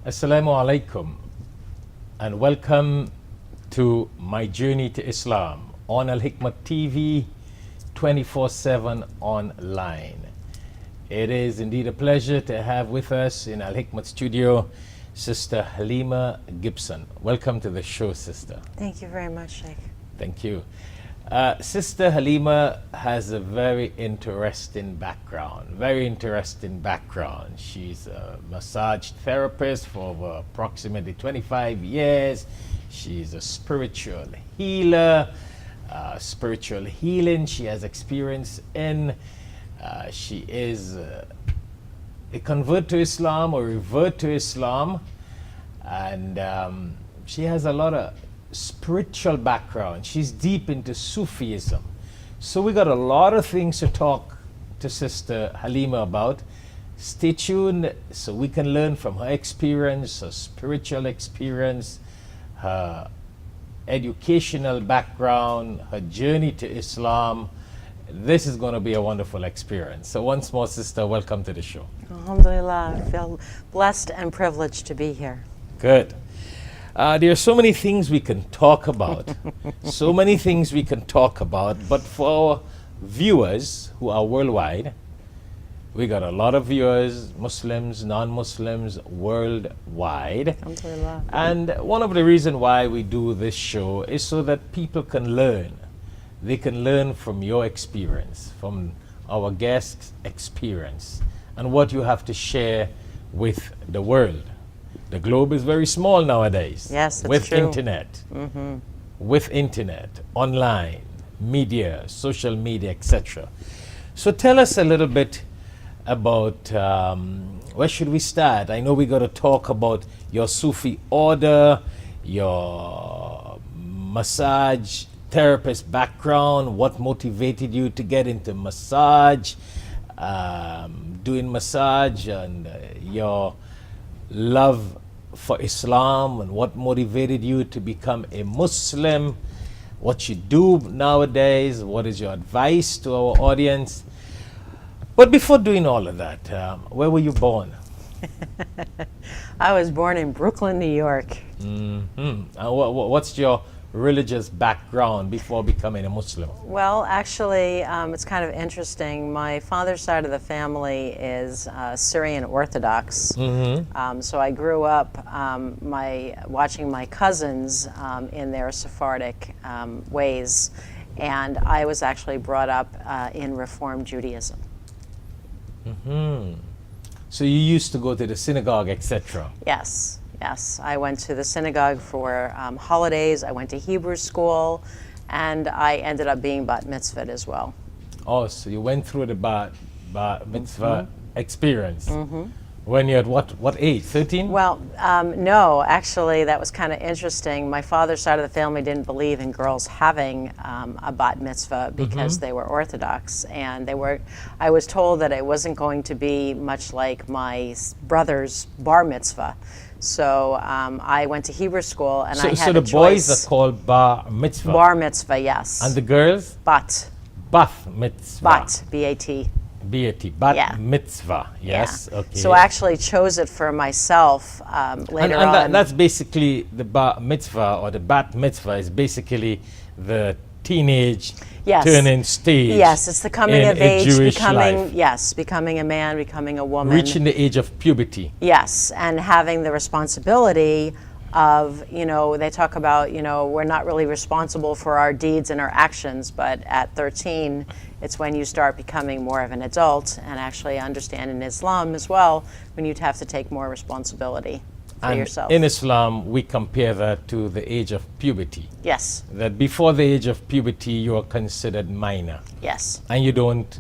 Assalamu alaikum and welcome to my journey to Islam on Hikmat TV 24/7 online. It is indeed a pleasure to have with us in Hikmat studio Sister Halima Gibson. Welcome to the show, Sister. Thank you very much, Sheikh. Thank you. Sister Halima has a very interesting background. She's a massage therapist for over approximately 25 years. She's a spiritual healer, spiritual healing she has experience in. She is a convert to Islam or revert to Islam, and she has a lot of spiritual background. She's deep into Sufism. So we got a lot of things to talk to Sister Halima about. Stay tuned so we can learn from her experience, her spiritual experience, her educational background, her journey to Islam. This is going to be a wonderful experience. So once more, Sister, welcome to the show. Alhamdulillah, I feel blessed and privileged to be here. Good. There are so many things we can talk about. But for our viewers who are worldwide, we got a lot of viewers, Muslims, non-Muslims, worldwide. Alhamdulillah. And one of the reasons why we do this show is so that people can learn. They can learn from your experience, from our guests' experience, and what you have to share with the world. The globe is very small nowadays. Yes, that's with true. With internet, online, media, social media, etc. So tell us a little bit about where should we start? I know we got to talk about your Sufi order, your massage therapist background, what motivated you to get into massage, doing massage, and your love for Islam, and what motivated you to become a Muslim, what you do nowadays, what is your advice to our audience. But before doing all of that, where were you born? I was born in Brooklyn, New York. What's your religious background before becoming a Muslim? Well, actually, it's kind of interesting. My father's side of the family is Syrian Orthodox. So I grew up watching my cousins in their Sephardic ways, and I was actually brought up in Reform Judaism. So you used to go to the synagogue, etc. Yes. Yes, I went to the synagogue for holidays. I went to Hebrew school, and I ended up being bat mitzvahed as well. Oh, so you went through the bat mitzvah experience. When you're at what age? 13? Well, no, actually, that was kind of interesting. My father's side of the family didn't believe in girls having a bat mitzvah because they were Orthodox, and I was told that it wasn't going to be much like my brother's bar mitzvah. So I went to Hebrew school, and I had so the a choice. boys are called bar mitzvah. Bar mitzvah, yes. And the girls? Bat. Bath mitzvah. Bat, B-A-T. B-A-T. Bat Yeah. mitzvah. Yes. Yeah. Okay. So I actually chose it for myself later on. That's basically the bar mitzvah, or the bat mitzvah is basically the teenage turning stage. Yes, it's the coming in of age, Jewish becoming life. becoming a man, becoming a woman. Reaching the age of puberty. Yes, and having the responsibility of, they talk about, we're not really responsible for our deeds and our actions, but at 13, it's when you start becoming more of an adult and actually understanding Islam as well, when you'd have to take more responsibility for yourself. In Islam, we compare that to the age of puberty. Yes. That before the age of puberty, you are considered minor. Yes. And you don't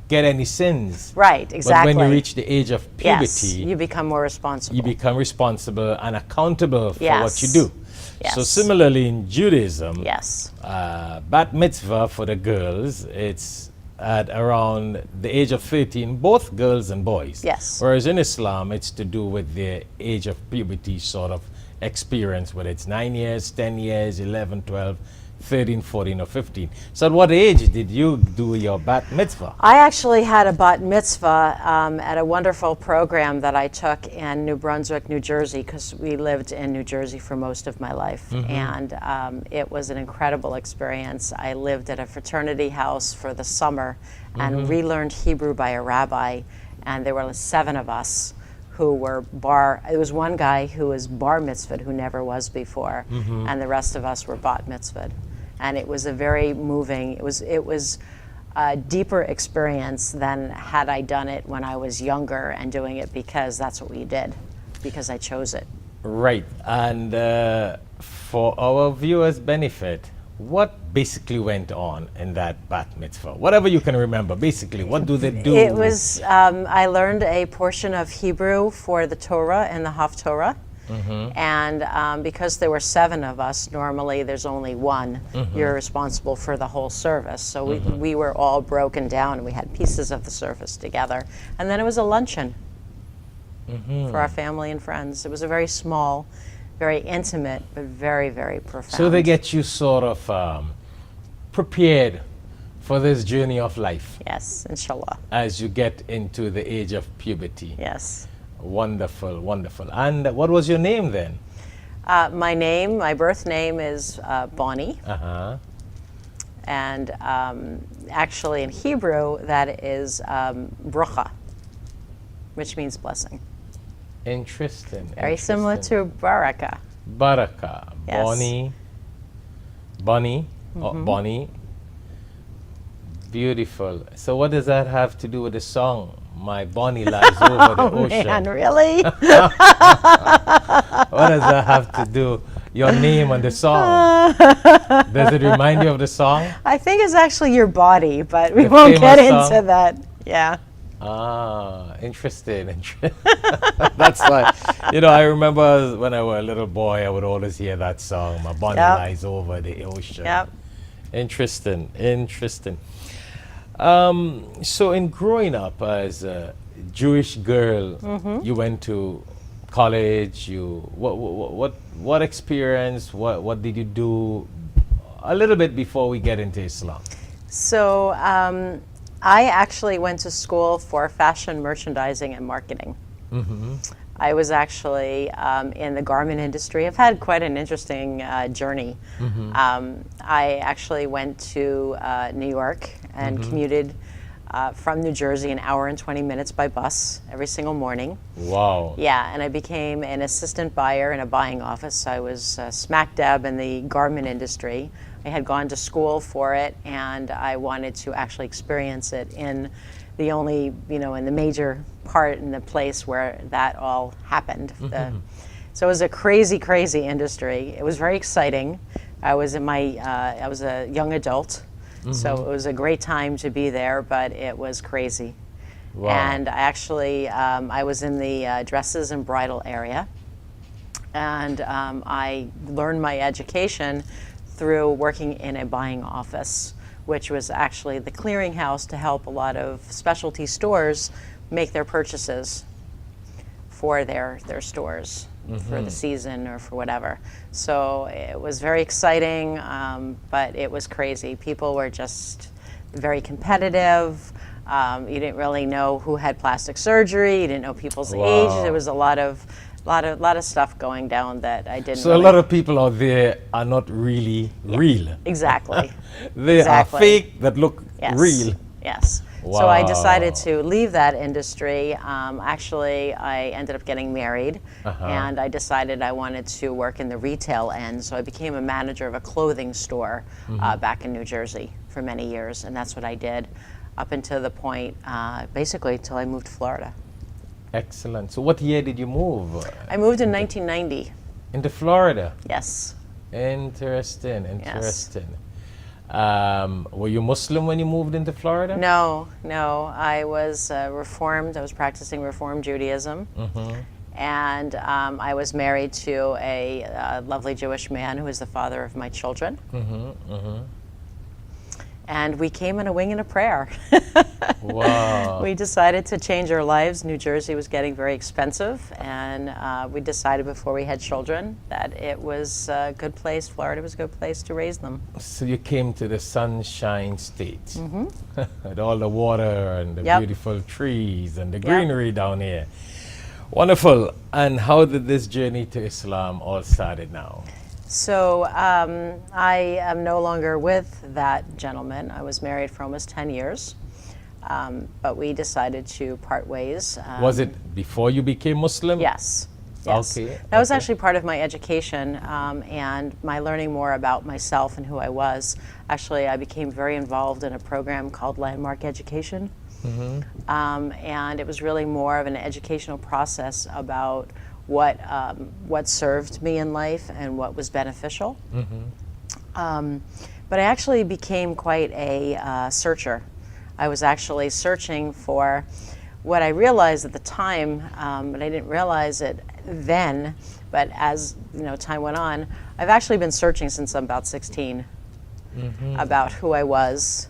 get any sins. Right, exactly. But when you reach the age of puberty, yes, you become more responsible. You become responsible and accountable for yes. what you do. Yes. So similarly in Judaism, yes. Bat mitzvah for the girls, it's at around the age of 13, both girls and boys. Yes. Whereas in Islam, it's to do with the age of puberty sort of experience, whether it's 9 years, 10 years, 11, 12, 13, 14, or 15. So at what age did you do your bat mitzvah? I actually had a bat mitzvah at a wonderful program that I took in New Brunswick, New Jersey, because we lived in New Jersey for most of my life. And it was an incredible experience. I lived at a fraternity house for the summer and relearned Hebrew by a rabbi. And there were 7 of us who were there was one guy who was bar mitzvahed who never was before, and the rest of us were bat mitzvahed. And it was a very moving, it was a deeper experience than had I done it when I was younger and doing it because that's what we did, because I chose it. Right. And for our viewers' benefit, what basically went on in that bat mitzvah? Whatever you can remember, basically, what do they do? It was, I learned a portion of Hebrew for the Torah and the Haftorah. And because there were 7 of us, normally there's only 1. You're responsible for the whole service. So we were all broken down and we had pieces of the service together. And then it was a luncheon for our family and friends. It was a very small, very intimate, but very, very profound. So they get you sort of prepared for this journey of life. Yes, inshallah. As you get into the age of puberty. Yes. Wonderful, wonderful. And what was your name then? My birth name is Bonnie. And actually in Hebrew, that is bracha, which means blessing. Interesting. Very similar to baraka. Baraka. Yes. Bonnie. Bonnie. Beautiful. So what does that have to do with the song? My Bonnie lies over the ocean. Man, really? What does that have to do? Your name on the song. Does it remind you of the song? I think it's actually your body, but we The won't get famous into song? that. Yeah. Ah, interesting. That's why, I remember when I was a little boy, I would always hear that song, My Bonnie Lies Over the Ocean. Yep. Interesting, interesting. So in growing up as a Jewish girl, you went to college, what experience, what did you do a little bit before we get into Islam? So I actually went to school for fashion merchandising and marketing. I was actually in the garment industry. I've had quite an interesting journey. I actually went to New York and commuted from New Jersey an hour and 20 minutes by bus every single morning. Wow. Yeah, and I became an assistant buyer in a buying office. I was smack dab in the garment industry. I had gone to school for it, and I wanted to actually experience it in the only, in the major part in the place where that all happened. So it was a crazy, crazy industry. It was very exciting. I was I was a young adult, so it was a great time to be there, but it was crazy. Wow. And actually, I was in the dresses and bridal area, and I learned my education through working in a buying office, which was actually the clearinghouse to help a lot of specialty stores make their purchases for their stores for the season or for whatever. So it was very exciting, but it was crazy. People were just very competitive. You didn't really know who had plastic surgery. You didn't know people's age. There was a lot of stuff going down that I didn't. So a lot of people out there are not really real. Exactly. They are fake that look real. Yes. Wow. So I decided to leave that industry. Actually, I ended up getting married, and I decided I wanted to work in the retail end. So I became a manager of a clothing store back in New Jersey for many years, and that's what I did up until the point, basically, till I moved to Florida. Excellent. So what year did you move? I moved in 1990. Into Florida? Yes. Interesting, interesting. Yes. Were you Muslim when you moved into Florida? No. I was Reformed. I was practicing Reformed Judaism. And I was married to a lovely Jewish man who is the father of my children. And we came in a wing and a prayer. Wow. We decided to change our lives. New Jersey was getting very expensive, and we decided before we had children that it was a good place, Florida was a good place to raise them. So you came to the Sunshine State Mm-hmm. with all the water and the Yep. beautiful trees and the greenery down here. Wonderful. And how did this journey to Islam all started now? So I am no longer with that gentleman. I was married for almost 10 years, but we decided to part ways. Was it before you became Muslim? Yes. Yes. Okay, That was okay. actually part of my education and my learning more about myself and who I was. Actually, I became very involved in a program called Landmark Education. And it was really more of an educational process about what served me in life and what was beneficial. But I actually became quite a searcher. I was actually searching for what I realized at the time, but I didn't realize it then. But as time went on, I've actually been searching since I'm about 16 about who I was.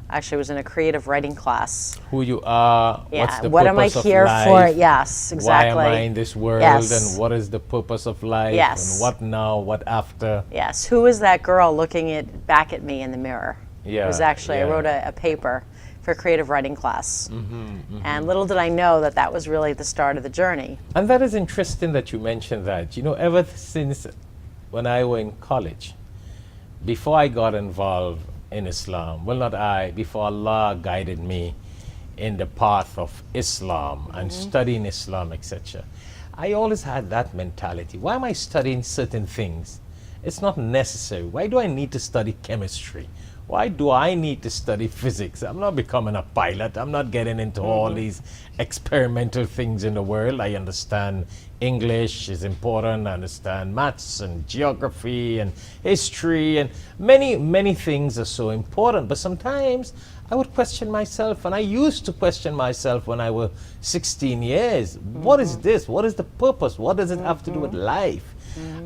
Actually, was in a creative writing class. Who you are, what's the what am I purpose of here life, for? Yes, exactly. why am I in this world, Yes. and what is the purpose of life, Yes. and what now, what after. Yes, who is that girl looking back at me in the mirror? Yeah, It was actually, yeah. I wrote a paper for a creative writing class. And little did I know that that was really the start of the journey. And that is interesting that you mentioned that. Ever since when I was in college, before I got involved in Islam, well, not I, before Allah guided me in the path of Islam and studying Islam, etc., I always had that mentality. Why am I studying certain things? It's not necessary. Why do I need to study chemistry? Why do I need to study physics? I'm not becoming a pilot. I'm not getting into all these experimental things in the world. I understand English is important. I understand maths and geography and history, and many things are so important. But sometimes I would question myself, and I used to question myself when I was 16 years. What is this? What is the purpose? What does it have to do with life?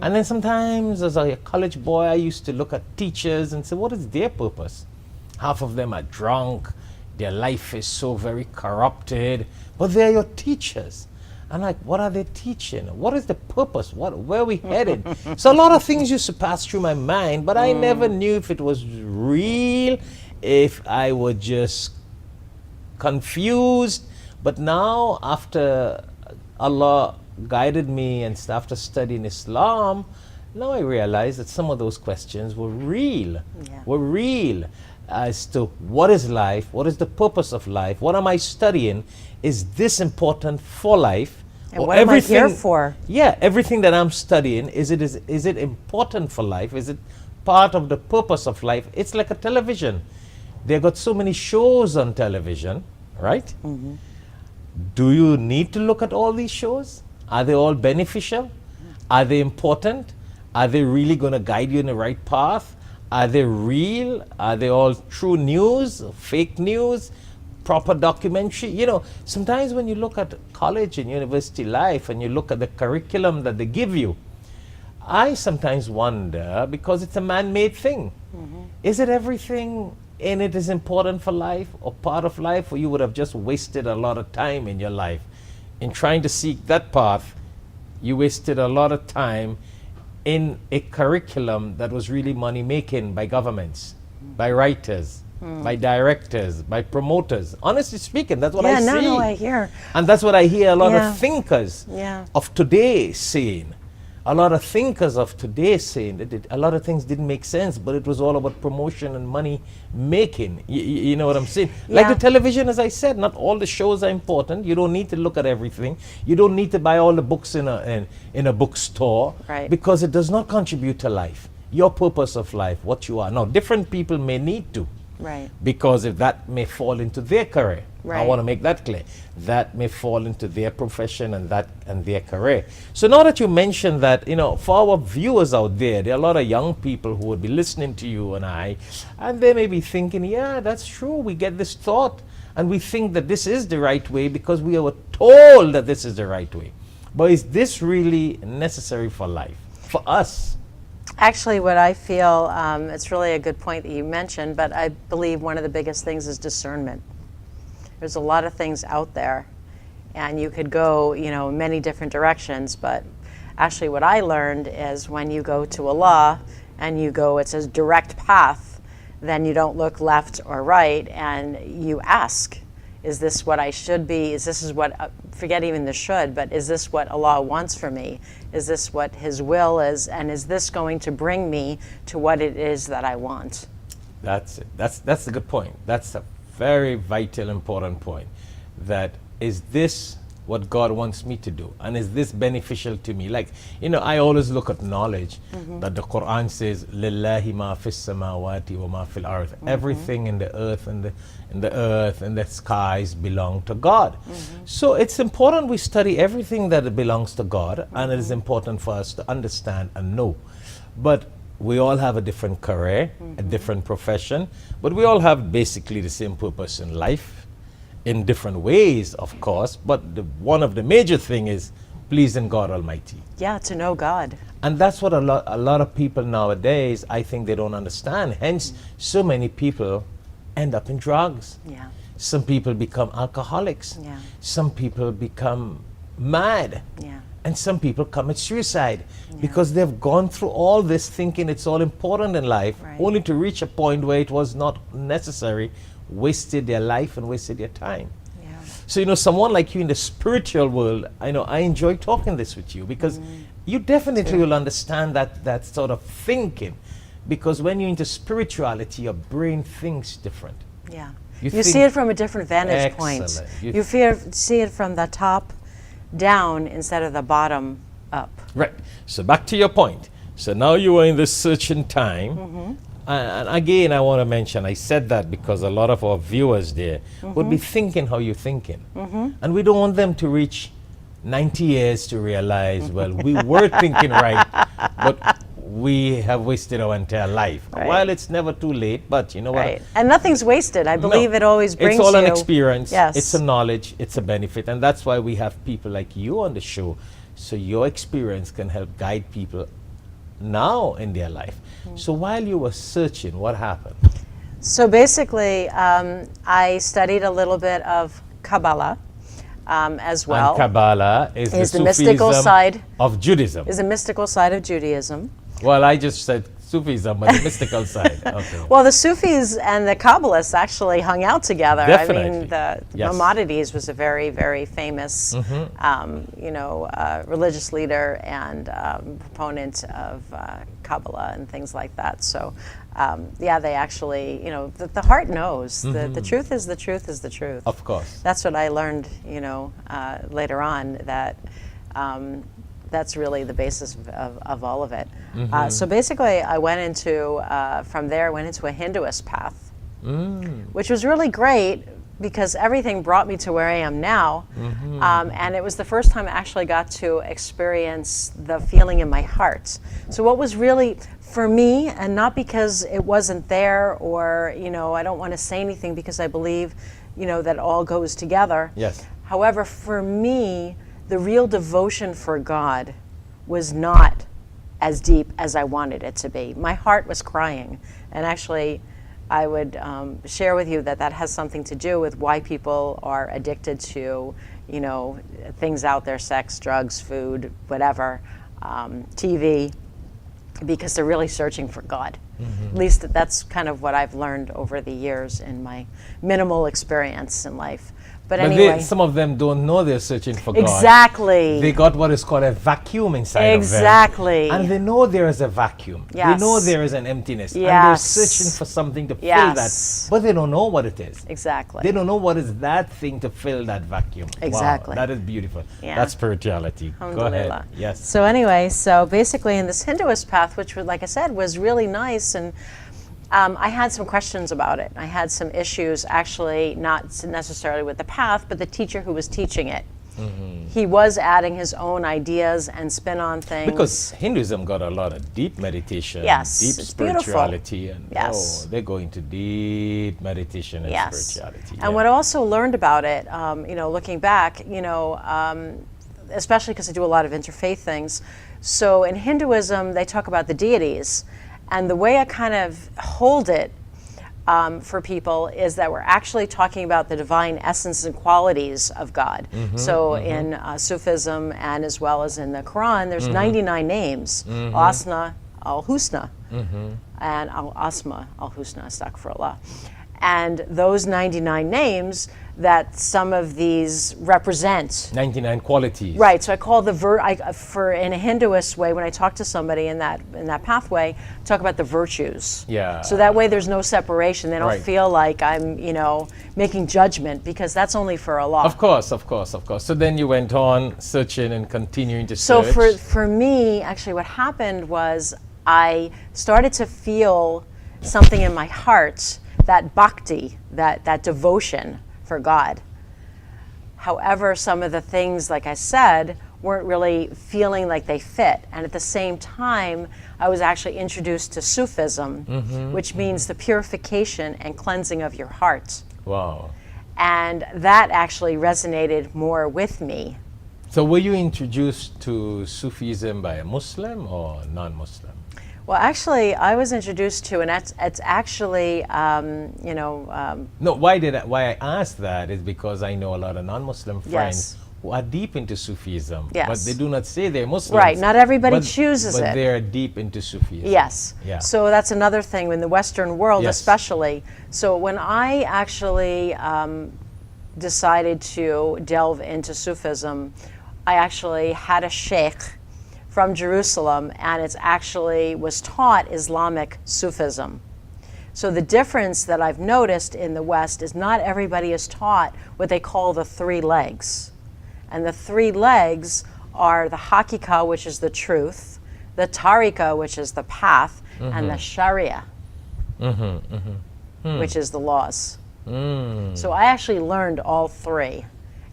And then sometimes as a college boy, I used to look at teachers and say, what is their purpose? Half of them are drunk. Their life is so very corrupted, but they're your teachers. And like, what are they teaching? What is the purpose? Where are we headed? So a lot of things used to pass through my mind, but I never knew if it was real, if I was just confused. But now, after Allah guided me and after studying Islam, now I realize that some of those questions were real. Were real as to what is life, what is the purpose of life, what am I studying, is this important for life, And what am I here for? Yeah, everything that I'm studying, is it important for life, is it part of the purpose of life? It's like a television. They've got so many shows on television, right? Do you need to look at all these shows? Are they all beneficial? Are they important? Are they really going to guide you in the right path? Are they real? Are they all true news, fake news, proper documentary? Sometimes when you look at college and university life and you look at the curriculum that they give you, I sometimes wonder, because it's a man-made thing. Is it everything in it is important for life or part of life, or you would have just wasted a lot of time in your life in trying to seek that path? You wasted a lot of time in a curriculum that was really money making by governments, by writers, by directors, by promoters. Honestly speaking, that's what I see. I hear. And that's what I hear a lot Yeah. of thinkers Yeah. of today saying. A lot of thinkers of today saying that a lot of things didn't make sense, but it was all about promotion and money making. You know what I'm saying? Like Yeah. the television, as I said, not all the shows are important. You don't need to look at everything. You don't need to buy all the books in a bookstore, Right. because it does not contribute to life, your purpose of life, what you are. Now, different people may need to. Right. Because if that may fall into their career, I Right. want to make that clear. That may fall into their profession and their career. So now that you mentioned that, for our viewers out there are a lot of young people who would be listening to you and I, and they may be thinking, yeah, that's true. We get this thought and we think that this is the right way because we were told that this is the right way. But is this really necessary for life, for us? Actually, what I feel, it's really a good point that you mentioned, but I believe one of the biggest things is discernment. There's a lot of things out there, and you could go, many different directions, but actually what I learned is when you go to Allah and you go, it's a direct path, then you don't look left or right, and you ask, is this what I should be? Forget even the should, but is this what Allah wants for me? Is this what His will is? And is this going to bring me to what it is that I want? That's it. That's a good point. That's a very vital, important point. That is this what God wants me to do? And is this beneficial to me? Like, I always look at knowledge that the Quran says, Lillahi ma fis samawati wa ma fil arth. Everything in the earth and the skies belong to God. So it's important we study everything that belongs to God, and it is important for us to understand and know. But we all have a different career, a different profession, but we all have basically the same purpose in life, in different ways, of course, but one of the major thing is pleasing God Almighty. Yeah, to know God. And that's what a lot of people nowadays, I think they don't understand. Hence, so many people end up in drugs. Yeah. Some people become alcoholics. Yeah. Some people become mad. Yeah. And some people commit suicide because they've gone through all this thinking it's all important in life, only to reach a point where it was not necessary, wasted their life and wasted their time. Yeah. So, someone like you in the spiritual world, I enjoy talking this with you because you definitely will understand that sort of thinking, because when you're into spirituality, your brain thinks different. Yeah. You see it from a different vantage point. You see it from the top down instead of the bottom up. Right. So back to your point. So now you are in this searching time. And again, I want to mention, I said that because a lot of our viewers there would be thinking how you're thinking. And we don't want them to reach 90 years to realize, well, we were thinking right, but we have wasted our entire life. While it's never too late, but you know what? And nothing's wasted. I believe it always brings you. It's all an experience. Yes. It's a knowledge. It's a benefit. And that's why we have people like you on the show. So your experience can help guide people now in their life. So while you were searching, what happened? So basically, I studied a little bit of Kabbalah as well. And Kabbalah is the mystical side of Judaism. Is the mystical side of Judaism. Well, I just said Sufism, but the mystical side. Okay. Well, the Sufis and the Kabbalists actually hung out together. Definitely. I mean, the Maimonides was a very, very famous, religious leader and proponent of Kabbalah and things like that. So, they actually, the heart knows. The truth is the truth is the truth. Of course. That's what I learned, later on, that that's really the basis of all of it. So basically, I went into, from there, I went into a Hinduist path, which was really great because everything brought me to where I am now. And it was the first time I actually got to experience the feeling in my heart. So what was really, for me, and not because it wasn't there or, I don't want to say anything because I believe, that it all goes together. Yes. However, for me, the real devotion for God was not as deep as I wanted it to be. My heart was crying. And actually, I would share with you that has something to do with why people are addicted to, things out there, sex, drugs, food, whatever, TV, because they're really searching for God. At least that's kind of what I've learned over the years in my minimal experience in life. But anyway, some of them don't know they're searching for God. Exactly. They got what is called a vacuum inside of them. Exactly. And they know there is a vacuum. Yes. They know there is an emptiness. Yes. And they're searching for something to fill that. But they don't know what it is. Exactly. They don't know what is that thing to fill that vacuum. Exactly. Wow, that is beautiful. Yeah. That's spirituality. Go ahead. Yes. So anyway, basically in this Hinduist path, which, like I said, was really nice, and I had some questions about it. I had some issues, actually, not necessarily with the path, but the teacher who was teaching it. He was adding his own ideas and spin on things. Because Hinduism got a lot of deep meditation, deep spirituality, and they go into deep meditation and spirituality. And what I also learned about it, looking back, especially because I do a lot of interfaith things, So in Hinduism, they talk about the deities. And the way I kind of hold it for people is that we're actually talking about the divine essence and qualities of God. So in Sufism and as well as in the Quran, there's 99 names. Asna al-Husna and al-Asma al-Husna, astaghfirullah. And those 99 names that some of these represent. 99 qualities. Right, so I call the for in a Hinduist way, when I talk to somebody in that pathway, talk about the virtues. Yeah. So that way there's no separation. They don't Right. feel like I'm, making judgment, because that's only for Allah. Of course. So then you went on searching and continuing to So search. for me, actually what happened was I started to feel something in my heart, that bhakti, that devotion for God. However, some of the things, like I said, weren't really feeling like they fit. And at the same time, I was actually introduced to Sufism, which means the purification and cleansing of your heart. Wow. And that actually resonated more with me. So were you introduced to Sufism by a Muslim or non-Muslim? Well, actually, I was introduced to, and it's actually, No, why I asked that is because I know a lot of non-Muslim friends who are deep into Sufism, but they do not say they're Muslims. Right, not everybody chooses it. But they're deep into Sufism. Yes. Yeah. So that's another thing in the Western world, Yes. especially. So when I actually decided to delve into Sufism, I actually had a sheikh from Jerusalem, and it's actually was taught Islamic Sufism. So the difference that I've noticed in the West is not everybody is taught what they call the three legs. And the three legs are the Hakika, which is the truth, the Tariqa, which is the path, and the Sharia, which is the laws. So I actually learned all three.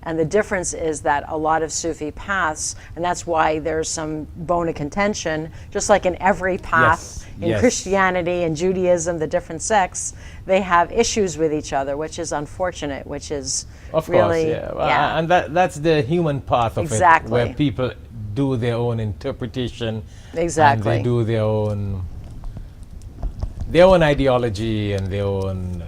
And the difference is that a lot of Sufi paths, and that's why there's some bone of contention, just like in every path, in Christianity and Judaism, the different sects, they have issues with each other, which is unfortunate, which is Of really, course, yeah. And that's the human path of it, where people do their own interpretation. Exactly. And they do their own ideology and their own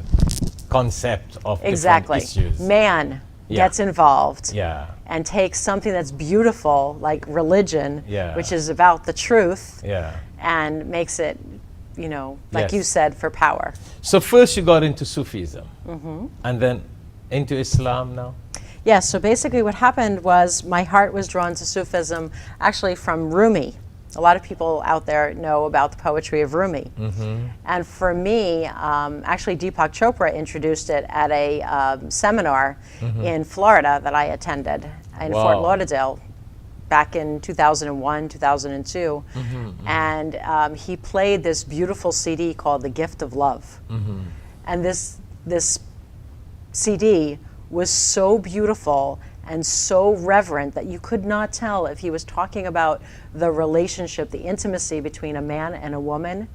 concept of different issues. Man gets involved Yeah. and takes something that's beautiful, like religion, Yeah. which is about the truth, Yeah. and makes it, like you said, for power. So first you got into Sufism, and then into Islam now? Yes, so basically what happened was my heart was drawn to Sufism actually from Rumi. A lot of people out there know about the poetry of Rumi. And for me, actually Deepak Chopra introduced it at a seminar in Florida that I attended in Fort Lauderdale back in 2001, 2002. And he played this beautiful CD called The Gift of Love. And this CD was so beautiful and so reverent that you could not tell if he was talking about the relationship, the intimacy between a man and a woman,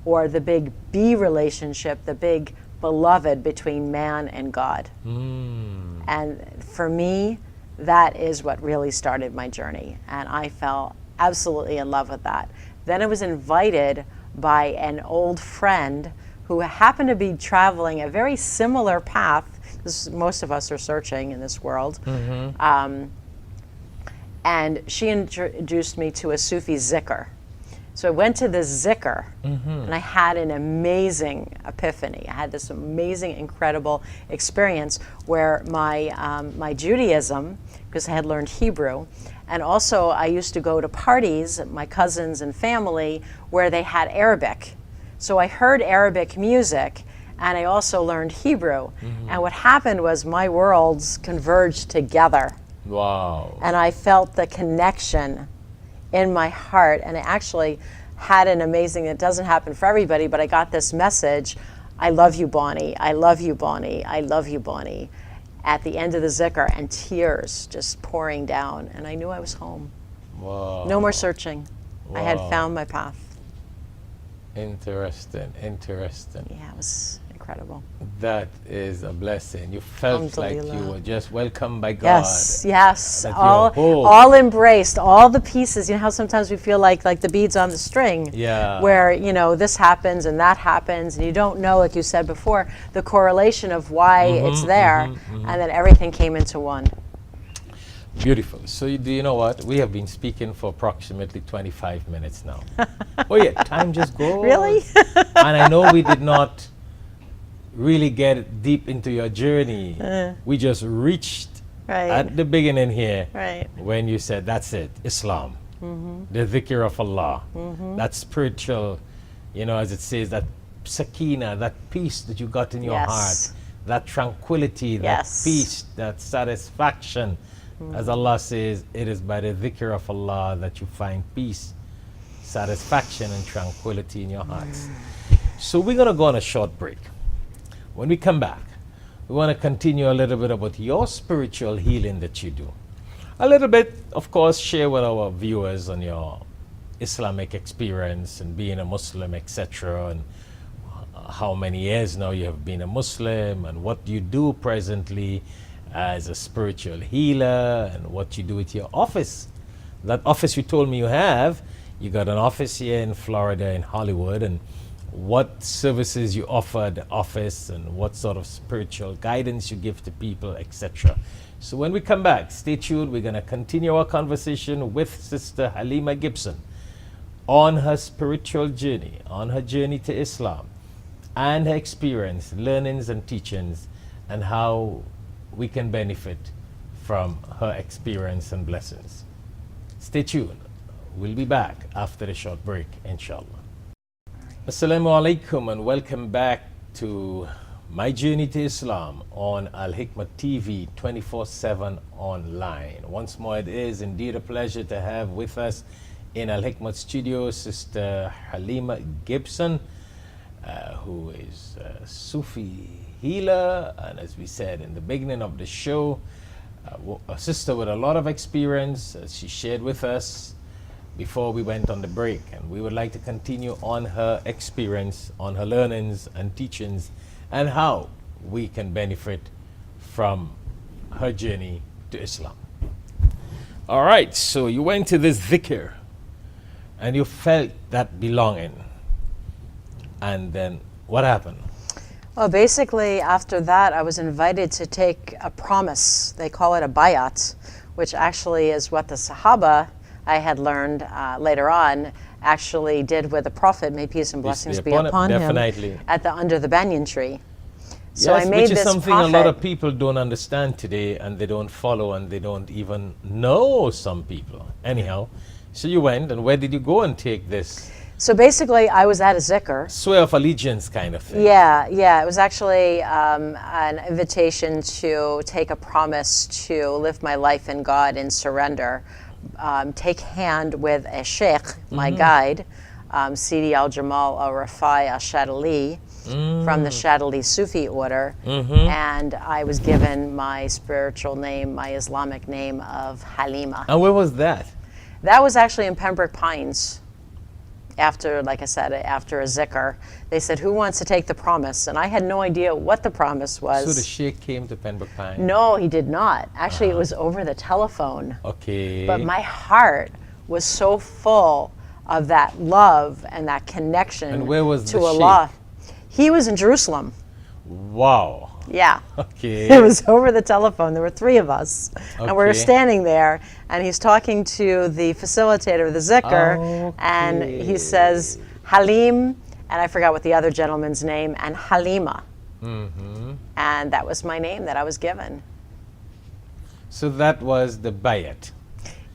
or the big B relationship, the big beloved between man and God. And for me, that is what really started my journey, and I fell absolutely in love with that. Then I was invited by an old friend who happened to be traveling a very similar path. Most of us are searching in this world. And she introduced me to a Sufi zikr. So I went to this zikr, and I had an amazing epiphany. I had this amazing, incredible experience where my Judaism, because I had learned Hebrew, and also I used to go to parties, my cousins and family, where they had Arabic. So I heard Arabic music, and I also learned Hebrew. And what happened was my worlds converged together. Wow. And I felt the connection in my heart, and I actually had an amazing, it doesn't happen for everybody, but I got this message, I love you, Bonnie, I love you, Bonnie, I love you, Bonnie, at the end of the zikr, and tears just pouring down, and I knew I was home. Wow. No more searching. I had found my path. Interesting. Yeah, it was incredible. incredible. That is a blessing. You felt like you Alhamdulillah. were just welcomed by God. Yes, yes, That you're whole. all embraced, all the pieces. You know how sometimes we feel like the beads on the string, Yeah. where this happens and that happens, and you don't know, like you said before, the correlation of why it's there, and then everything came into one. Beautiful. So do you know what? We have been speaking for approximately 25 minutes now. Oh yeah, time just goes. Really? And I know we did not really get deep into your journey. We just reached Right. at the beginning here Right. when you said, that's it, Islam, the dhikr of Allah, that spiritual, as it says, that sakina, that peace that you got in your Yes. heart, that tranquility, that Yes. peace, that satisfaction. As Allah says, it is by the dhikr of Allah that you find peace, satisfaction, and tranquility in your hearts. So we're going to go on a short break. When we come back, we want to continue a little bit about your spiritual healing that you do. A little bit, of course, share with our viewers on your Islamic experience and being a Muslim, etc., and how many years now you have been a Muslim, and what you do presently as a spiritual healer, and what you do with your office. That office you told me you have, you got an office here in Florida, in Hollywood, and what services you offer at the office, and what sort of spiritual guidance you give to people, etc. So when we come back, stay tuned. We're going to continue our conversation with Sister Halima Gibson on her spiritual journey, on her journey to Islam, and her experience, learnings and teachings, and how we can benefit from her experience and blessings. Stay tuned. We'll be back after the short break, inshallah. Assalamu alaikum and welcome back to My Journey to Islam on Hikmat TV 24/7 online. Once more, it is indeed a pleasure to have with us in Hikmat studio Sister Halima Gibson, who is a Sufi healer, and as we said in the beginning of the show, a sister with a lot of experience, as she shared with us before we went on the break. And we would like to continue on her experience, on her learnings and teachings, and how we can benefit from her journey to Islam. All right, so you went to this dhikr and you felt that belonging. And then what happened? Well, basically, after that, I was invited to take a promise. They call it a bayat, which actually is what the Sahaba, I had learned later on, actually did with the Prophet, may peace and blessings be upon definitely. him, under the banyan tree. So yes, I made which is this something prophet, a lot of people don't understand today, and they don't follow, and they don't even know, some people. Anyhow, so you went, and where did you go and take this? So basically, I was at a zikr. Swear of allegiance kind of thing. Yeah. It was actually an invitation to take a promise to live my life in God in surrender. Take hand with a sheikh, my guide, Sidi al-Jamal al-Rafai al-Shadali, from the Shadali Sufi order. And I was given my spiritual name, my Islamic name of Halima. And where was that? That was actually in Pembroke Pines. After, like I said, after a zikr, they said, who wants to take the promise? And I had no idea what the promise was. So the sheikh came to Pembroke Pines? No, he did not. Actually, it was over the telephone. Okay. But my heart was so full of that love and that connection And where was to the Allah. He was in Jerusalem. Wow. Yeah. Okay. It was over the telephone. There were three of us. And we were Okay. standing there, and he's talking to the facilitator of the zikr, and he says, Halim, and I forgot what the other gentleman's name, and Halima. And that was my name that I was given. So that was the bayat.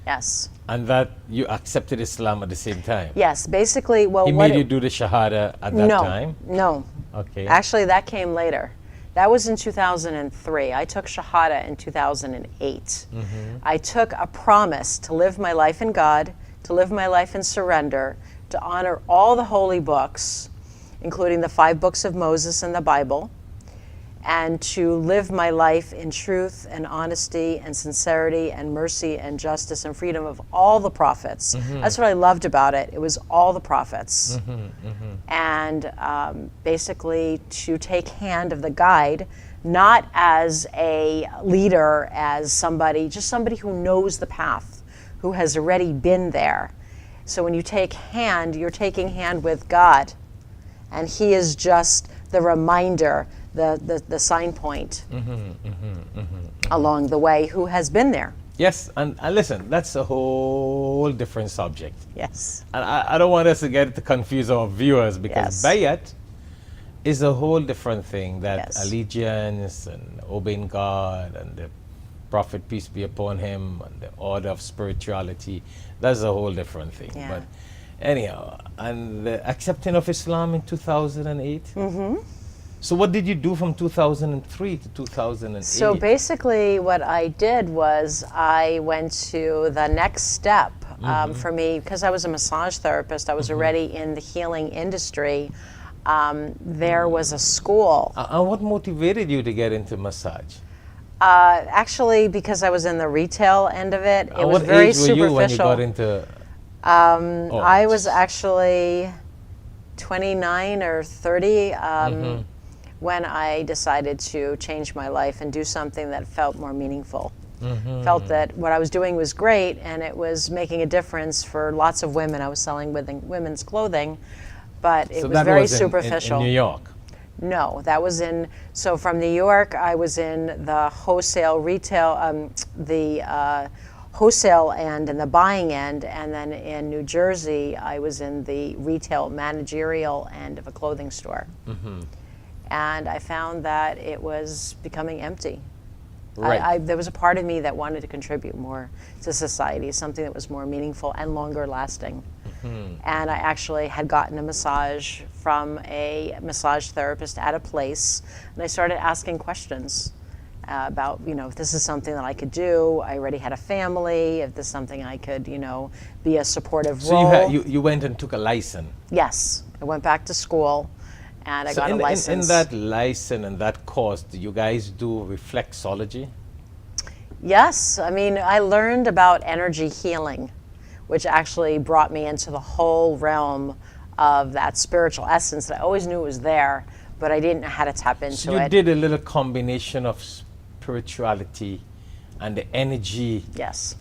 Yes. And that you accepted Islam at the same time? Yes. Basically, well, He what made you do the shahada at that time? No. Okay. Actually, that came later. That was in 2003. I took Shahada in 2008. I took a promise to live my life in God, to live my life in surrender, to honor all the holy books, including the 5 books of Moses and the Bible, and to live my life in truth and honesty and sincerity and mercy and justice and freedom of all the prophets. That's what I loved about it. It was all the prophets. And basically to take hand of the guide, not as a leader, as somebody, just somebody who knows the path, who has already been there. So when you take hand, you're taking hand with God. And he is just the reminder, the sign point along the way, who has been there. Yes, and listen, that's a whole different subject. Yes. And I don't want us to get to confuse our viewers, because bayat is a whole different thing, that allegiance and obeying God and the Prophet, peace be upon him, and the order of spirituality, that's a whole different thing. Yeah. But anyhow, and the accepting of Islam in 2008. So what did you do from 2003 to 2008? So basically what I did was I went to the next step for me, because I was a massage therapist. I was already in the healing industry. There was a school. And what motivated you to get into massage? Actually, because I was in the retail end of it. It was very age were you when you superficial. got into I was actually 29 or 30 when I decided to change my life and do something that felt more meaningful. Felt that what I was doing was great and it was making a difference for lots of women. I was selling women's clothing, but it was very superficial. In New York? No, that was in, so from New York, I was in the wholesale retail, wholesale end and the buying end, and then in New Jersey, I was in the retail managerial end of a clothing store. And I found that it was becoming empty. Right. There was a part of me that wanted to contribute more to society, something that was more meaningful and longer lasting. And I actually had gotten a massage from a massage therapist at a place, and I started asking questions about, if this is something that I could do. I already had a family, if this is something I could, be a supportive role. So you went and took a license? Yes, I went back to school and I got a license. In that license and that course, do you guys do reflexology? Yes, I mean, I learned about energy healing, which actually brought me into the whole realm of that spiritual essence that I always knew was there, but I didn't know how to tap into so you did a little combination of spirituality and the energy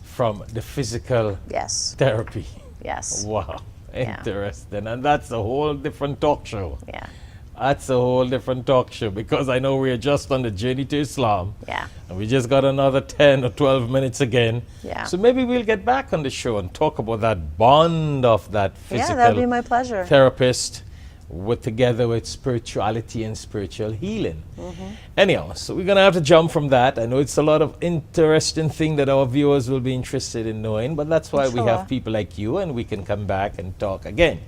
from the physical therapy. Yes. Wow, interesting. And that's a whole different talk show. Yeah. That's a whole different talk show, because I know we're just on the journey to Islam. Yeah. And we just got another 10 or 12 minutes again. Yeah. So maybe we'll get back on the show and talk about that bond of that physical that would be my pleasure. therapist together with spirituality and spiritual healing. Anyhow, so we're going to have to jump from that. I know it's a lot of interesting thing that our viewers will be interested in knowing, but that's why we have people like you, and we can come back and talk again.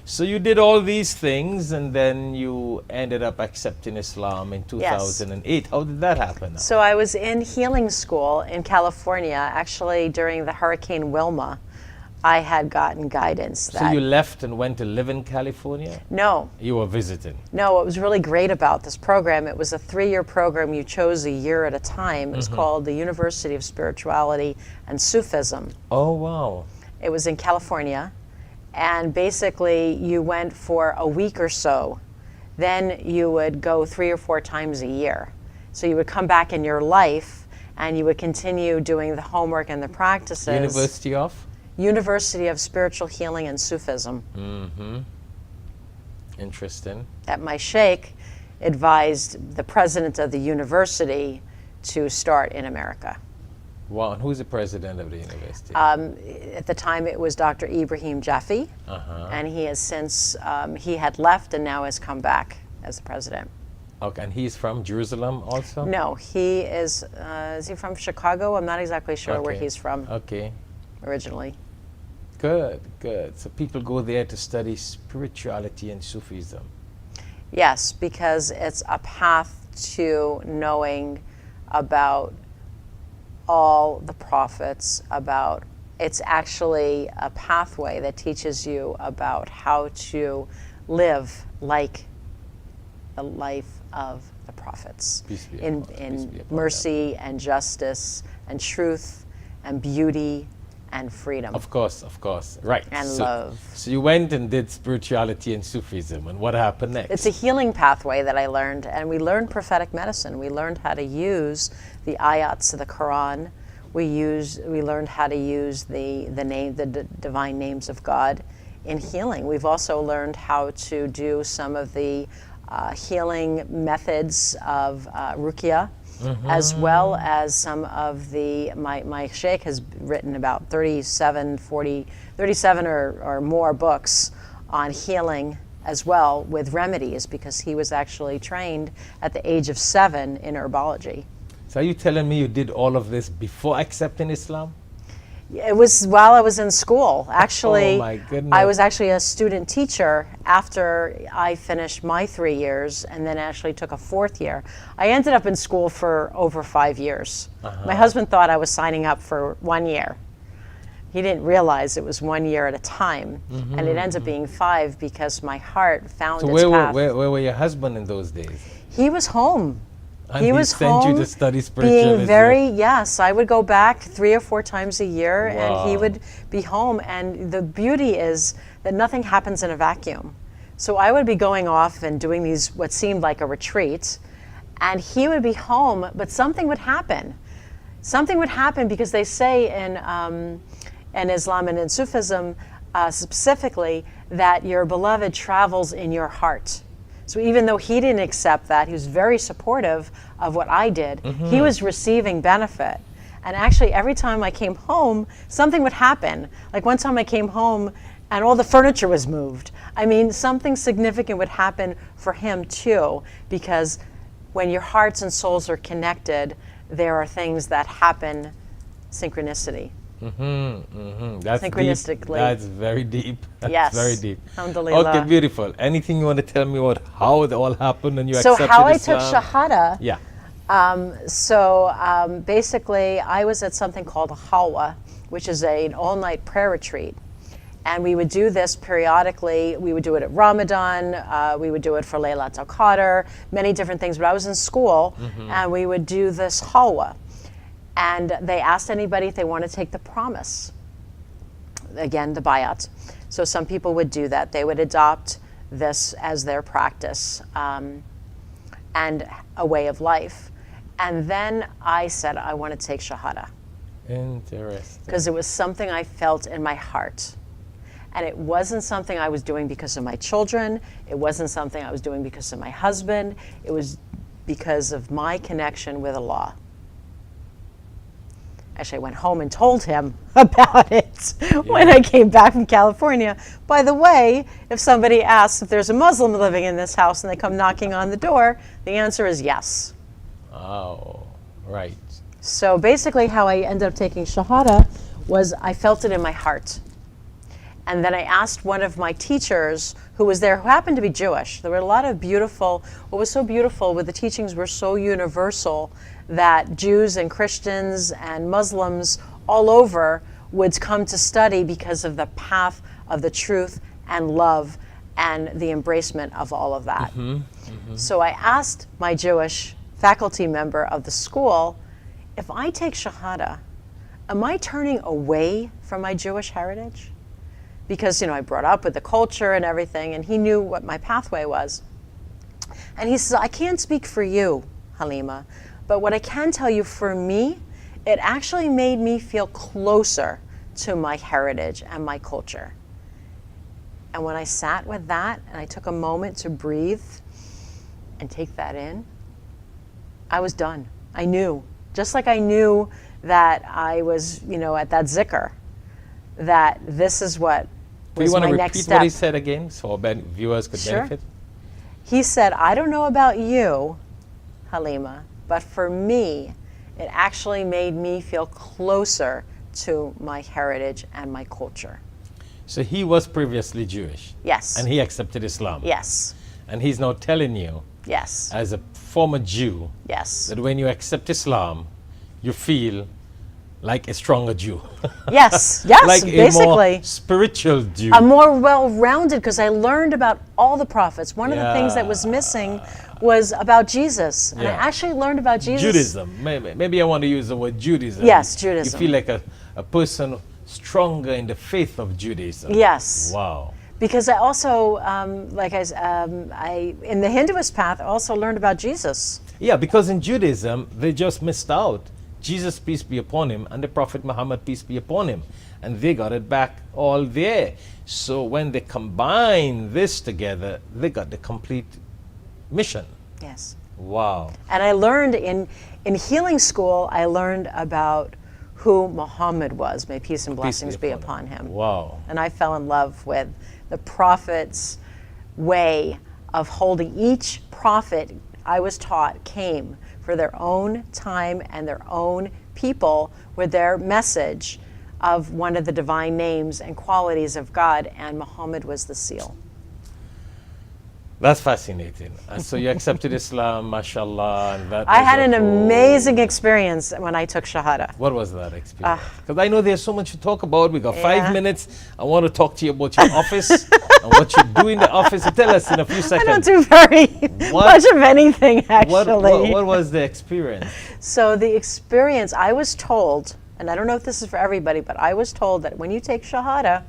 So you did all these things, and then you ended up accepting Islam in 2008. How did that happen? So I was in healing school in California. Actually, during the Hurricane Wilma, I had gotten guidance. So you left and went to live in California? No. You were visiting? No, what was really great about this program, it was a 3-year program. You chose a year at a time. It was called the University of Spirituality and Sufism. Oh, wow. It was in California. And basically, you went for a week or so. Then you would go 3 or 4 times a year. So you would come back in your life, and you would continue doing the homework and the practices. University of Spiritual Healing and Sufism. Interesting. That my sheikh advised the president of the university to start in America. Wow, and who's the president of the university? At the time it was Dr. Ibrahim Jaffe, and he has since, he had left and now has come back as the president. Okay, and he's from Jerusalem also? No, he is he from Chicago? I'm not exactly sure where he's from originally. Good, good. So people go there to study spirituality and Sufism. Yes, because it's a path to knowing about all the prophets, it's actually a pathway that teaches you about how to live like the life of the prophets Peace be in, upon- peace in be upon mercy and justice and truth and beauty and freedom. Of course, right. And so, love. So you went and did spirituality and Sufism, and what happened next? It's a healing pathway that I learned, and we learned prophetic medicine. We learned how to use the ayats of the Quran. We learned how to use the divine names of God in healing. We've also learned how to do some of the healing methods of ruqya, as well as some of the, my sheikh has written about 37 or more books on healing as well, with remedies, because he was actually trained at the age of 7 in herbology. So are you telling me you did all of this before accepting Islam? It was while I was in school. Actually, Oh my goodness. I was actually a student teacher after I finished my 3 years, and then actually took a 4th year. I ended up in school for over 5 years. My husband thought I was signing up for 1 year. He didn't realize it was 1 year at a time, and it ends up being 5 because my heart found So its path. where were your husband in those days? He was home. And he was sent home you to study spiritualism. being very, yes, I would go back 3 or 4 times a year, and he Wow. would be home. And the beauty is that nothing happens in a vacuum. So I would be going off and doing these, what seemed like a retreat, and he would be home, but something would happen. Something would happen, because they say in Islam and in Sufism specifically, that your beloved travels in your heart. So even though he didn't accept that, he was very supportive of what I did. He was receiving benefit. And actually, every time I came home, something would happen. Like one time I came home and all the furniture was moved. I mean, something significant would happen for him too, because when your hearts and souls are connected, there are things that happen synchronicity. That's Synchronistically. deep. That's very deep. That's Yes. very deep. Alhamdulillah. Okay, beautiful. Anything you want to tell me about how it all happened and you So accepted how I Islam? took Shahada, Yeah. basically I was at something called a Halwa, which is an all-night prayer retreat. And we would do this periodically. We would do it at Ramadan. We would do it for Laylat al-Qadr, many different things. But I was in school, and we would do this Halwa. And they asked anybody if they want to take the promise. Again, the bayat. So some people would do that. They would adopt this as their practice and a way of life. And then I said, I want to take Shahada, Interesting. because it was something I felt in my heart. And it wasn't something I was doing because of my children. It wasn't something I was doing because of my husband. It was because of my connection with Allah. Actually, I went home and told him about it when I came back from California. By the way, if somebody asks if there's a Muslim living in this house and they come knocking on the door, the answer is yes. Oh, right. So basically how I ended up taking Shahada was I felt it in my heart. And then I asked one of my teachers who was there, who happened to be Jewish. There were a lot of beautiful, what was so beautiful with the teachings were so universal that Jews and Christians and Muslims all over would come to study because of the path of the truth and love and the embracement of all of that. So I asked my Jewish faculty member of the school, if I take Shahada, am I turning away from my Jewish heritage? Because, I brought up with the culture and everything, and he knew what my pathway was. And he says, I can't speak for you, Halima, but what I can tell you, for me, it actually made me feel closer to my heritage and my culture. And when I sat with that, and I took a moment to breathe and take that in, I was done. I knew, just like I knew that I was, at that zikr, that this is what Do you was want my to next repeat step. what he said again so viewers could Sure. benefit? He said, I don't know about you, Halima, but for me, it actually made me feel closer to my heritage and my culture. So he was previously Jewish. Yes. And he accepted Islam. Yes. And he's now telling you, Yes. as a former Jew, Yes. that when you accept Islam, you feel Like a stronger Jew. Yes, yes, Like basically. a more spiritual Jew. A more well-rounded, because I learned about all the prophets. One of the things that was missing was about Jesus. And I actually learned about Jesus. Judaism. Maybe I want to use the word Judaism. Yes, Judaism. You feel like a person stronger in the faith of Judaism. Yes. Wow. Because I also, in the Hinduist path, I also learned about Jesus. Yeah, because in Judaism, they just missed out. Jesus, peace be upon him, and the Prophet Muhammad, peace be upon him. And they got it back all there. So when they combine this together, they got the complete mission. Yes. Wow. And I learned in healing school, I learned about who Muhammad was. May peace and blessings be upon him. Wow. And I fell in love with the prophet's way of holding. Each prophet, I was taught, came for their own time and their own people with their message of one of the divine names and qualities of God, and Muhammad was the seal. That's fascinating. And so you accepted Islam, mashallah, and that I was had a an whole- amazing experience when I took Shahada. What was that experience? Because I know there's so much to talk about. We got 5 Yeah. minutes. I want to talk to you about your office and what you do in the office. So tell us in a few I seconds. don't do very What- much of anything, What actually. was the experience? So the experience, I was told, and I don't know if this is for everybody, but I was told that when you take Shahada,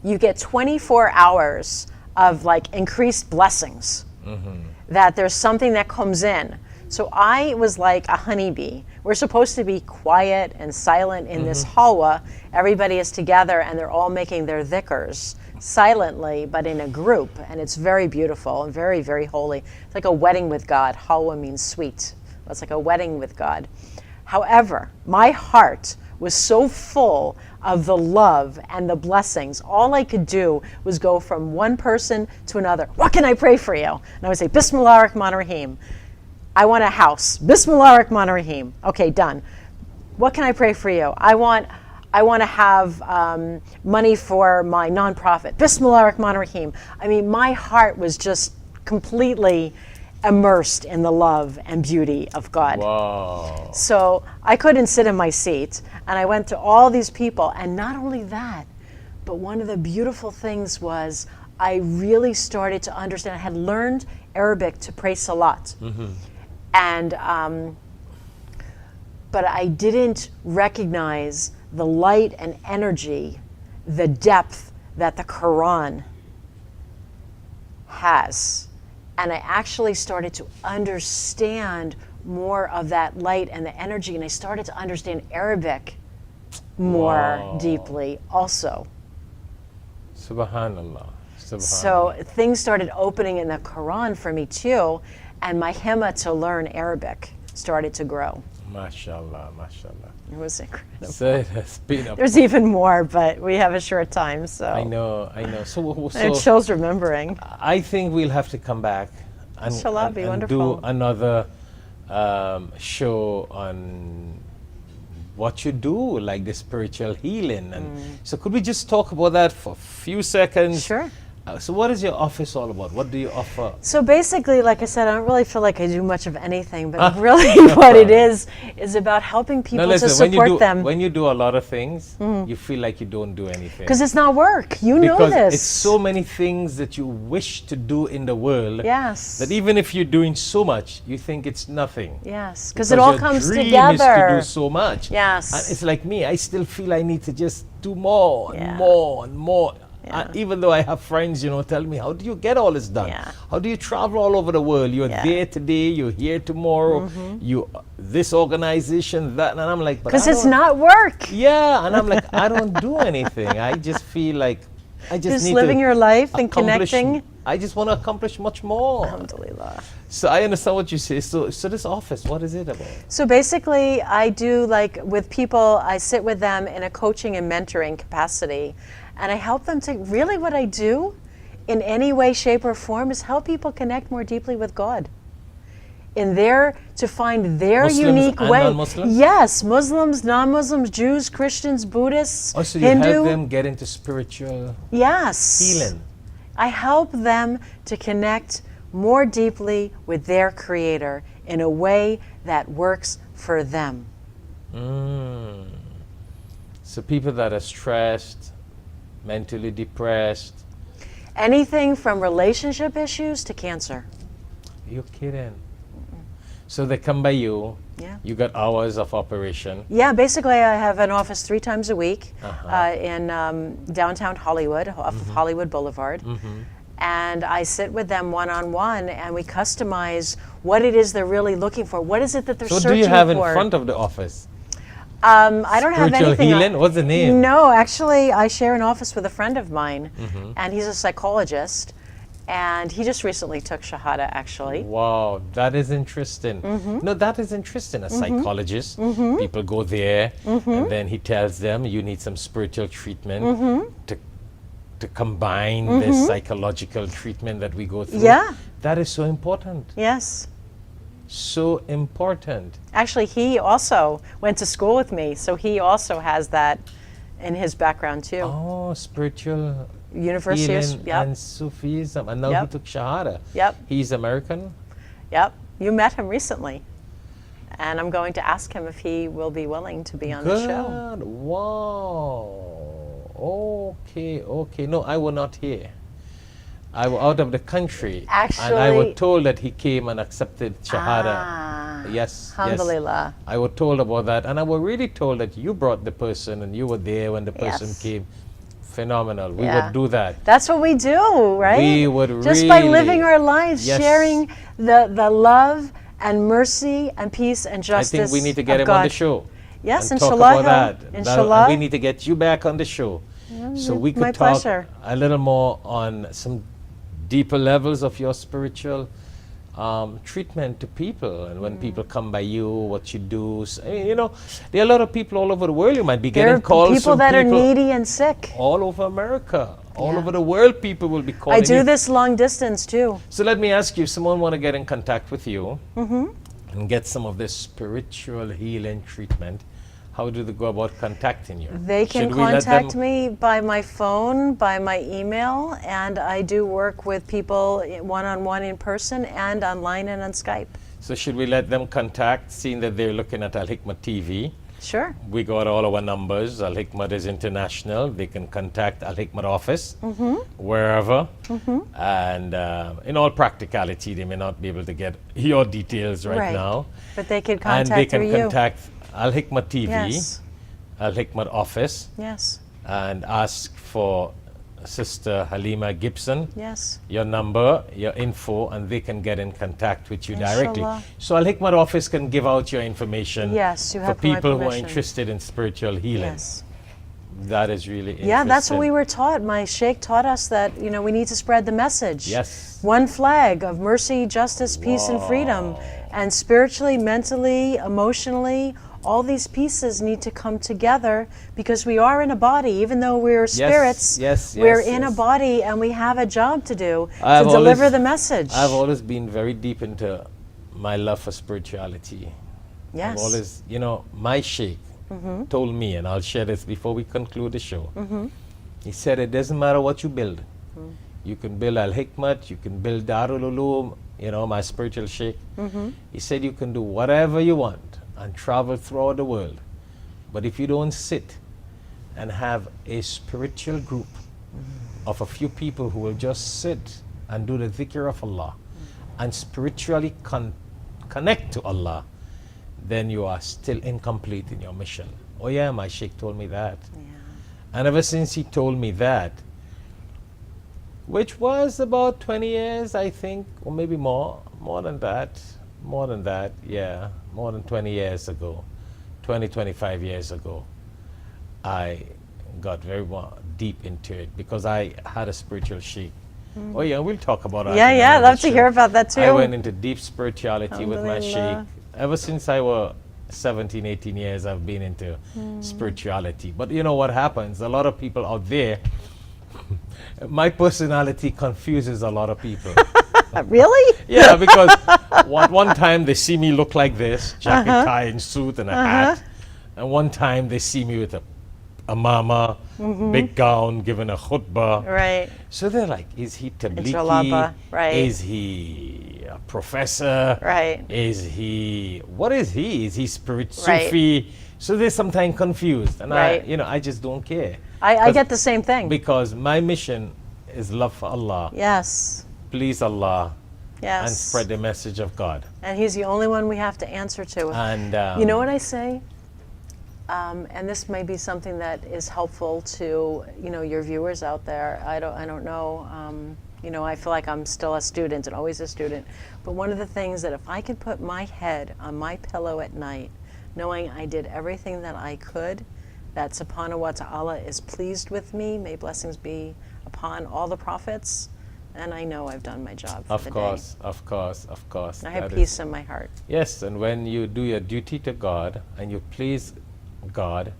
you get 24 hours of like increased blessings. That there's something that comes in. So I was like a honeybee. We're supposed to be quiet and silent in this halwa. Everybody is together and they're all making their dhikrs silently, but in a group. And it's very beautiful and very, very holy. It's like a wedding with God. Halwa means sweet. It's like a wedding with God. However, my heart was so full of the love and the blessings. All I could do was go from one person to another. What can I pray for you? And I would say, Bismillah ar-Rahman ar-Rahim. I want a house. Bismillah ar-Rahman ar-Rahim. Okay, done. What can I pray for you? I want to have money for my nonprofit. Bismillah ar-Rahman ar-Rahim. I mean, my heart was just completely immersed in the love and beauty of God. Wow. So I couldn't sit in my seat, and I went to all these people, and not only that, but one of the beautiful things was I really started to understand. I had learned Arabic to pray salat, and but I didn't recognize the light and energy, the depth that the Quran has. And I actually started to understand more of that light and the energy, and I started to understand Arabic more deeply also. Subhanallah. So things started opening in the Quran for me too, and my himma to learn Arabic started to grow. Mashallah, mashallah. It was incredible. So it has been a There's even more, but we have a short time, so I know. So it shows remembering. I think we'll have to come back and, Inshallah, be and wonderful. do another show on what you do, like the spiritual healing. And so could we just talk about that for a few seconds? Sure. So what is your office all about? What do you offer? So basically, like I said, I don't really feel like I do much of anything, but really what it is about helping people to support them. When you do a lot of things, you feel like you don't do anything. Because it's not work. You know Because this. it's so many things that you wish to do in the world. Yes. That even if you're doing so much, you think it's nothing. Yes, because it all your comes dream together. is to do so much. Yes. And it's like me, I still feel I need to just do more and Yeah. more and more. Yeah. Even though I have friends, tell me, how do you get all this done? Yeah. How do you travel all over the world? You're Yeah. there today, you're here tomorrow, you this organization, that, and I'm like, but Because I it's don't- not work. Yeah, and I'm like, I don't do anything. I just feel like I just need living to your life and accomplish- connecting. I just want to accomplish much more. Alhamdulillah. So I understand what you say. So this office, what is it about? So basically, I do like with people, I sit with them in a coaching and mentoring capacity, and I help them to really what I do in any way, shape, or form is help people connect more deeply with God. To find their Muslims unique and way. non-Muslims? Yes, Muslims, non-Muslims, Jews, Christians, Buddhists, Oh, so you Hindu. help them get into spiritual Yes. healing. I help them to connect more deeply with their Creator in a way that works for them. Mm. So people that are stressed, mentally depressed. Anything from relationship issues to cancer. You're kidding. So they come by you. Yeah. You got hours of operation. Yeah, basically I have an office 3 times a week Uh-huh. in downtown Hollywood, off of Hollywood Boulevard. And I sit with them one-on-one, and we customize what it is they're really looking for. What is it that they're So searching for? do you have in front of the office? I don't have Spiritual anything. healing? What's the name? No, actually, I share an office with a friend of mine, and he's a psychologist, and he just recently took Shahada, actually. Wow, that is interesting. No, that is interesting. A psychologist, people go there, and then he tells them you need some spiritual treatment to combine this psychological treatment that we go through. Yeah. That is so important. Yes. So important. Actually, he also went to school with me, so he also has that in his background too. Oh, spiritual University of, healing yep, and Sufism. And now he Yep. took Shahada. Yep. He's American? yep. You met him recently, and I'm going to ask him if he will be willing to be on the show. Good. Wow. Okay, okay. No, I was not here. I was out of the country. And I was Actually- told that he came and accepted Shahada. Ah, Yes, yes. alhamdulillah. I was told about that. And I was really told that you brought the person and you were there when the person Yes. came. Phenomenal. We Yeah. would do that. That's what we do, right? We would Just by living really- our lives, Yes. sharing the love and mercy and peace and I justice. think we need to get of him on the God. show. Yes, and talk inshallah. about that. Inshallah. And we need to get you back on the show. So we could my talk pleasure. a little more on some deeper levels of your spiritual treatment to people. And when people come by you, what you do. So, I mean, you know, there are a lot of people all over the world. You might be There getting are calls people from that are people needy and sick. all over America. All Yeah. over the world, people will be calling I do you. this long distance too. So let me ask you, if someone want to get in contact with you and get some of this spiritual healing treatment, how do they go about contacting you? They can Should we let contact them- me by my phone, by my email, and I do work with people one-on-one in person and online and on Skype. So should we let them contact, seeing that they're looking at Al Hikmat TV? Sure. We got all our numbers. Al Hikmat is international. They can contact Al Hikmat office wherever. And in all practicality, they may not be able to get your details right now. But they can And they contact can through you. contact Al Hikmat TV, Yes. Al Hikmat office, Yes. and ask for Sister Halima Gibson. Yes. Your number, your info, and they can get in contact with you directly. Inshallah. So Al Hikmat office can give out your information Yes, you for have my people who are permission. interested in spiritual healing. Yes. That is really interesting. Yeah, that's what we were taught. My sheikh taught us that, you know, we need to spread the message. Yes. One flag of mercy, justice, peace, and freedom. And spiritually, mentally, emotionally, all these pieces need to come together because we are in a body. Even though we're spirits, yes, we're yes, in a yes. body and we have a job to do I've to deliver always- the message. I've always been very deep into my love for spirituality. Yes. I've always, you know, my sheikh told me, and I'll share this before we conclude the show. He said, it doesn't matter what you build. You can build Al Hikmat, you can build Darul Uloom, you know, my spiritual sheikh. He said, you can do whatever you want and travel throughout the world. But if you don't sit and have a spiritual group of a few people who will just sit and do the dhikr of Allah and spiritually connect to Allah, then you are still incomplete in your mission. Oh yeah, my sheikh told me that. Yeah. And ever since he told me that, which was about 20 years, I think, or maybe more than that, yeah, more than 20 years ago, 25 years ago, I got very deep into it because I had a spiritual sheikh. Oh yeah, we'll talk about that. Yeah, in yeah, I'd another love to show. hear about that too. I went into deep spirituality with my Alhamdulillah. sheikh. Ever since I was 17, 18 years, I've been into spirituality. But you know what happens? A lot of people out there, my personality confuses a lot of people. Really? Yeah, because one time they see me look like this, jacket, tie, and suit, and a hat. And one time they see me with a mama, big gown, giving a khutbah. Right. So they're like, is he tablighi? Jalaba, right. Is he a professor? Right. Is he, what is he? Is he spirit Right. Sufi? So they're sometimes confused, and Right. I just don't care. I 'Cause- get the same thing. Because my mission is love for Allah, Yes. please Allah, Yes. and spread the message of God. And he's the only one we have to answer to. And You know what I say? And this may be something that is helpful to your viewers out there. I don't know. I feel like I'm still a student and always a student. But one of the things that if I could put my head on my pillow at night, knowing I did everything that I could, that subhanahu wa ta'ala is pleased with me, may blessings be upon all the prophets, and I know I've done my job for Of the course, day. of course, of course. And I have That peace is- in my heart. Yes, and when you do your duty to God and you please God,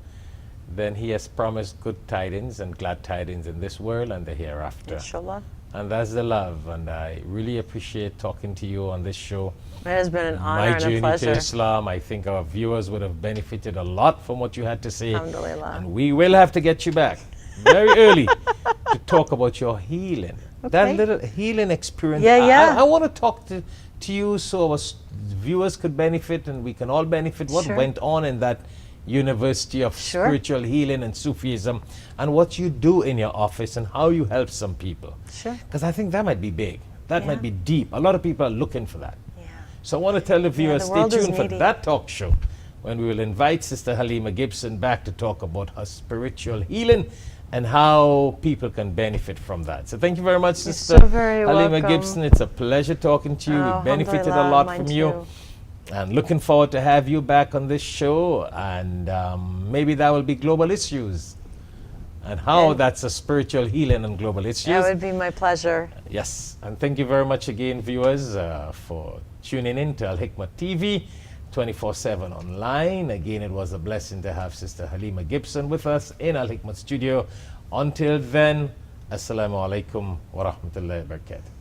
then He has promised good tidings and glad tidings in this world and the hereafter. Inshallah. And that's the love, and I really appreciate talking to you on this show. It has been an honor My and a journey to pleasure. Islam. I think our viewers would have benefited a lot from what you had to say. Alhamdulillah. And we will have to get you back very early to talk about your healing. That Okay. little healing experience. Yeah, yeah. I want to talk to you so our viewers could benefit and we can all benefit what Sure. went on in that University of Sure. Spiritual Healing and Sufism, and what you do in your office and how you help some people. Sure. Because I think that might be big. That Yeah. might be deep. A lot of people are looking for that. Yeah. So I want to tell the viewers, the stay world is tuned for needy. that talk show when we will invite Sister Halima Gibson back to talk about her spiritual healing and how people can benefit from that. So thank you very much, You're Sister so very Halima welcome. Gibson. It's a pleasure talking to you. Oh, We benefited a alhamdulillah, lot mine from too. you. And looking forward to have you back on this show, and maybe that will be global issues and how And- that's a spiritual healing and global issues. That would be my pleasure. Yes, and thank you very much again, viewers, for tuning in to Al Hikmat TV 24/7 online. Again, it was a blessing to have Sister Halima Gibson with us in Al Hikmat studio. Until then, Assalamu alaikum wa rahmatullahi wa barakatuh.